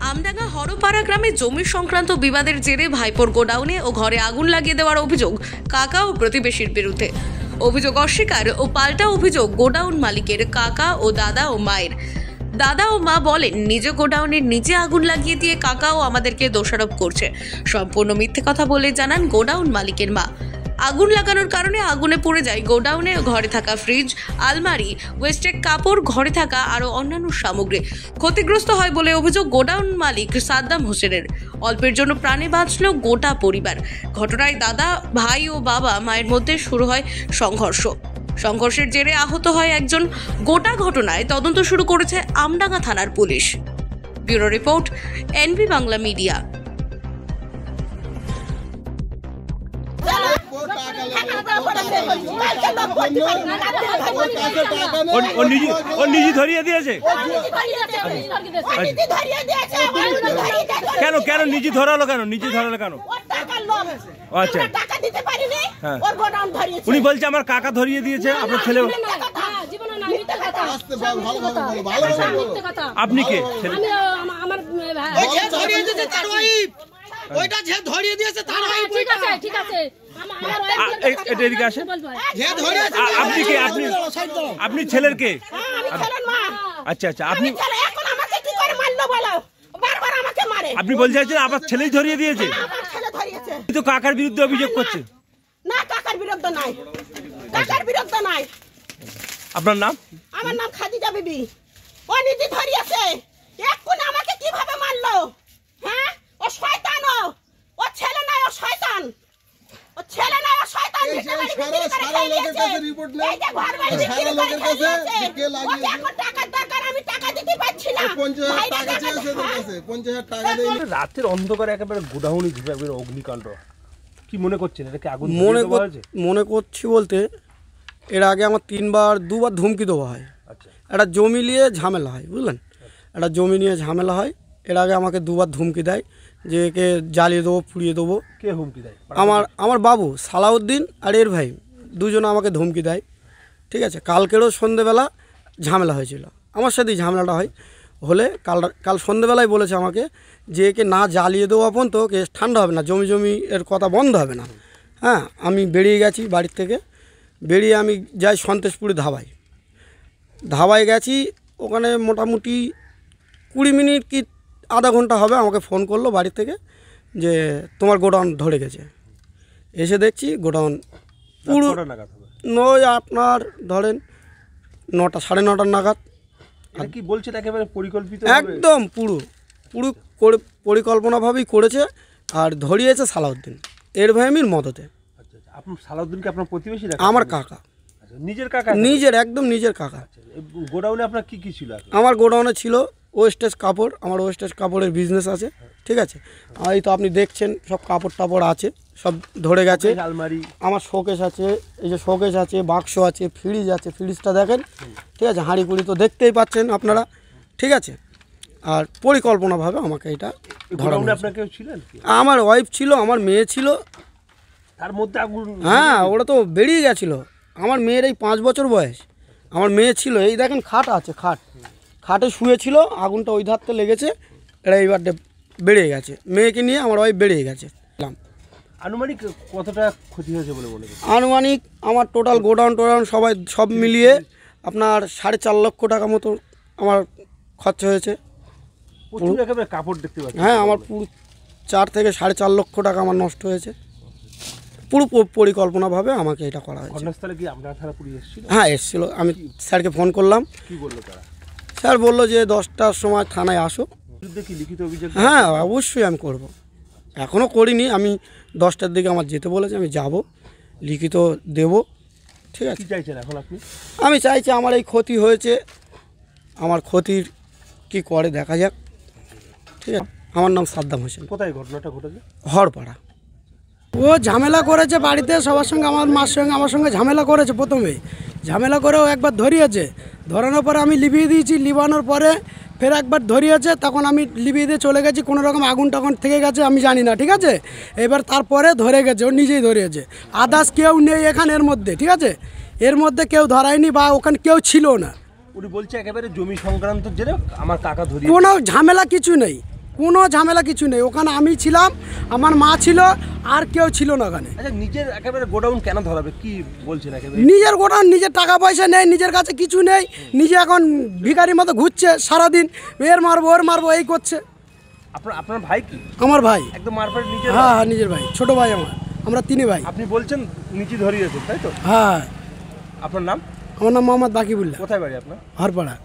আমডাঙ্গা হরপাড়া গ্রামে জমি সংক্রান্ত বিবাদের জেরে ভাইপোর গোডাউনে ও ঘরে আগুন লাগিয়ে দেওয়ার অভিযোগ কাকা ও প্রতিবেশীর বিরুদ্ধে। অভিযোগ অস্বীকার ও পাল্টা অভিযোগ গোডাউন মালিকের কাকা ও দাদা ও মায়ের। দাদা ও মা বলেন, নিজ গোডাউনের নিচে আগুন লাগিয়ে দিয়ে কাকাও আমাদেরকে দোষারোপ করছে। সম্পূর্ণ মিথ্যে কথা বলে জানান গোডাউন মালিকের মা। আগুন লাগানোর কারণে আগুনে পড়ে যায় গোডাউনে ঘরে থাকা ফ্রিজ, আলমারি, ওয়েস্টেক কাপড়, ঘরে থাকা আরও অন্যান্য সামগ্রী ক্ষতিগ্রস্ত হয় বলে অভিযোগ গোডাউন মালিক সাদ্দাম হোসেনের। অল্পের জন্য প্রাণে বাঁচল গোটা পরিবার। ঘটনায় দাদা, ভাই ও বাবা মায়ের মধ্যে শুরু হয় সংঘর্ষের জেরে আহত হয় একজন। গোটা ঘটনায় তদন্ত শুরু করেছে আমডাঙ্গা থানার police. Bureau report, NB Bangla media. ধরিয়ে দিয়েছে কেন? কেন নিজে ধরালো কেন? আচ্ছা, উনি বলছে আমার কাকা ধরিয়ে দিয়েছে, আপনার ছেলে। আপনি কে? আপনি ছেলের কে? আচ্ছা আচ্ছা, আপনি বলতে চাইছেন আপনার ছেলেই ধরিয়ে দিয়েছে? তো কাকার বিরুদ্ধে অভিযোগ করছে? না, কাকার বিরুদ্ধে নাই, কাকার বিরুদ্ধে নাই। আপনার নাম? আমার নাম খাদিজা বিবি। ও নিজে ধরিয়েছে। এখন আমাকে কিভাবে মারলো? হ্যাঁ, ও শয়তান। ও ছেলে নাই, ও শয়তান। ও ছেলে নাই, ও শয়তান। রাতের অন্ধকারে একেবারে গোডাউনে অগ্নিকাণ্ড, কি মনে করছেন? এটা কি আগুন? মনে করছি বলতে, এর আগে আমার দুবার ধমকি দেওয়া হয়। একটা জমি নিয়ে ঝামেলা হয়, বুঝলেন? একটা জমি নিয়ে ঝামেলা হয়। এর আগে আমাকে দুবার ধমকি দেয় যে একে জ্বালিয়ে দেবো, পুড়িয়ে দেবো। কে হুমকি দেয়? আমার বাবু সালাউদ্দিন আর এর ভাই দুজনে আমাকে ধমকি দেয়। ঠিক আছে, কালকেরও সন্ধেবেলা ঝামেলা হয়েছিল, আমার সাথেই ঝামেলাটা হলে কাল সন্ধেবেলায় বলেছে আমাকে যে একে না জ্বালিয়ে দেওয়া পর্যন্ত ওকে ঠান্ডা হবে না, জমি এর কথা বন্ধ হবে না। হ্যাঁ, আমি বেরিয়ে গেছি বাড়ির থেকে। বেরিয়ে আমি যাই সন্তেশপুরি ধাবায় গেছি। ওখানে মোটামুটি 20 মিনিট কি আধা ঘন্টা হবে, আমাকে ফোন করলো বাড়ি থেকে যে তোমার গোডাউন ধরে গেছে। এসে দেখছি গোডাউন পুরো নয়, আপনার ধরেন 9টা 9:30 নাগাদ। কি বলছেন? একেবারে পরিকল্পিত, একদম পুরো পরিকল্পনাভাবেই করেছে। আর ধরিয়েছে সালাউদ্দিন এর ভাইমির মদতে। আপনার সালাউদ্দিনকে আপনার প্রতিবেশী? আমার কাকা। নিজের কাকা? একদম নিজের কাকা। গোডাউনে আপনার কি কি ছিল? আমার গোডাউনে ছিল ওয়েস্টেজ কাপড়। আমার ওয়েস্টেজ কাপড়ের বিজনেস আছে। ঠিক আছে, এই তো আপনি দেখছেন সব কাপড় টাপড় আছে, সব ধরে গেছে। আলমারি, আমার শোকেস আছে, এই যে শোকেস আছে, বাক্স আছে, ফ্রিজ আছে। ফ্রিজটা দেখেন, ঠিক আছে, হাঁড়ি কুড়ি তো দেখতেই পাচ্ছেন আপনারা। ঠিক আছে, আর পরিকল্পনাভাবে আমাকে এটা ধরা। আপনার কেউ ছিলেন? আমার ওয়াইফ ছিল, আমার মেয়ে ছিল। তার মধ্যে আগুন? হ্যাঁ, ওরা তো বেরিয়ে গেছিলো। আমার মেয়ের এই 5 বছর বয়স। আমার মেয়ে ছিল, এই দেখেন খাট আছে, খাটে শুয়েছিল, আগুনটা ওই ধারতে লেগেছে। এরা এইবার বেরিয়ে গেছে, মেয়েকে নিয়ে আমার ওয়াইফ বেরিয়ে গেছে। আনুমানিক কতটা ক্ষতি হয়েছে বলে মনে করছেন? আনুমানিক আমার টোটাল গোডাউন সব মিলিয়ে আপনার 4.5 লক্ষ টাকা মতো আমার খরচা হয়েছে। একেবারে কাপড় দেখতে পাচ্ছি। হ্যাঁ, আমার পুরো 4 থেকে 4.5 লক্ষ টাকা আমার নষ্ট হয়েছে। পুরো পরিকল্পনাভাবে আমাকে এটা করা হয়েছে। ঘটনাস্থলে কি আপনার থানা পুলিশ এসেছিল? হ্যাঁ, এসেছিল। আমি স্যারকে ফোন করলাম। কি বললো তারা? স্যার বললো যে 10টার সময় থানায় আসো। কি লিখিত অভিযোগ? হ্যাঁ, অবশ্যই আমি করব। এখনও করিনি, আমি 10টার দিকে আমার যেতে বলেছে, আমি যাব, লিখিত দেব। ঠিক আছে, কি চাইছেন এখন আপনি? আমি চাইছি আমার এই ক্ষতি হয়েছে, আমার ক্ষতির কি করে দেখা যাক। ঠিক আছে, আমার নাম সাদ্দাম হোসেন। কোথায় ঘটনাটা ঘটেছে? হরপাড়া। ও ঝামেলা করেছে বাড়িতে সবার সঙ্গে, আমার মার সঙ্গে আমার সঙ্গে ঝামেলা করেছে। প্রথমে ঝামেলা করেও একবার ধরিয়েছে, ধরানোর পরে আমি লিভিয়ে দিয়েছি। লিবানোর পরে ফের একবার ধরিয়েছে, তখন আমি লিভিয়ে দিয়ে চলে গেছি। কোনো রকম আগুন টাগুন থেকে গেছে আমি জানি না। ঠিক আছে, এবার তারপরে ধরে গেছে, ও নিজেই ধরিয়েছে। আদার্স কেউ নেই এখানে এর মধ্যে। ঠিক আছে, এর মধ্যে কেউ ধরায়নি বা ওখানে কেউ ছিল না। উনি বলছে একেবারে জমি সংক্রান্ত জেনে আমার কাকা ধরিয়ে। কোনো ঝামেলা কিছু নেই, কোনো ঝামেলা কিছু নেই, ওখানে আমি ছিলাম, আমার মা ছিল, আর কেউ ছিল না ওখানে। আচ্ছা, নিজের একেবারে গোডাউন কেন ধরাবে, কি বলছেন একেবারে? নিজের গোডাউন, নিজের টাকা পয়সা নেই, নিজের কাছে কিছু নেই, নিজে এখন ভিখারির মতো ঘুরছে সারাদিন, এর মারবো ওর মারবো এই করছে। আপনার ভাই কি? আমার ভাই, একদম মারপেট নিজের? হ্যাঁ হ্যাঁ নিজের ভাই, ছোট ভাই আমার, আমরা 3 ভাই। আপনি বলছেন নিচে ধরিয়েছেন, তাই তো? হ্যাঁ। আপনার নাম? আমার নাম মোহাম্মদ বাকিবুল্লাহ। কোথায় বাড়ি আপনার? হরপাড়া।